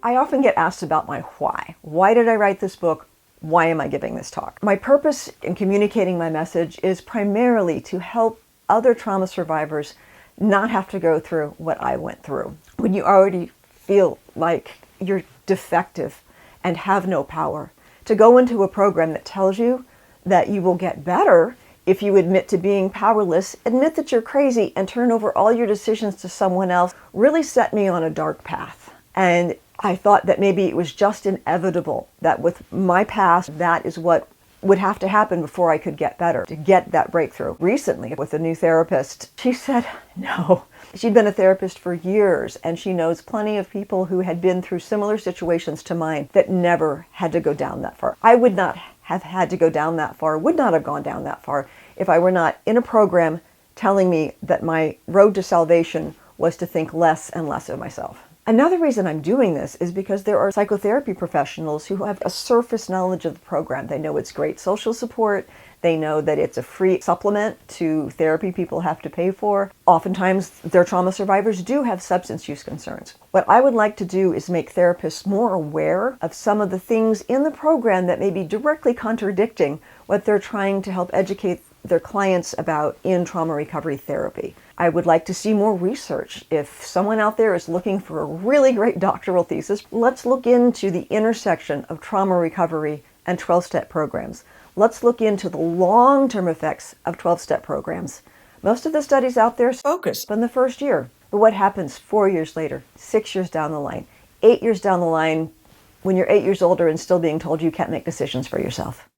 I often get asked about my why. Why did I write this book? Why am I giving this talk? My purpose in communicating my message is primarily to help other trauma survivors not have to go through what I went through. When you already feel like you're defective and have no power, to go into a program that tells you that you will get better if you admit to being powerless, admit that you're crazy, and turn over all your decisions to someone else, really set me on a dark path. And I thought that maybe it was just inevitable that with my past, that is what would have to happen before I could get better, to get that breakthrough. Recently, with a new therapist, she said no. She'd been a therapist for years, and she knows plenty of people who had been through similar situations to mine that never had to go down that far. I would not have had to go down that far, would not have gone down that far, if I were not in a program telling me that my road to salvation was to think less and less of myself. Another reason I'm doing this is because there are psychotherapy professionals who have a surface knowledge of the program. They know it's great social support. They know that it's a free supplement to therapy people have to pay for. Oftentimes, their trauma survivors do have substance use concerns. What I would like to do is make therapists more aware of some of the things in the program that may be directly contradicting what they're trying to help educate their clients about in trauma recovery therapy. I would like to see more research. If someone out there is looking for a really great doctoral thesis, let's look into the intersection of trauma recovery and 12-step programs. Let's look into the long-term effects of 12-step programs. Most of the studies out there focus on the first year. But what happens 4 years later, 6 years down the line, 8 years down the line, when you're 8 years older and still being told you can't make decisions for yourself?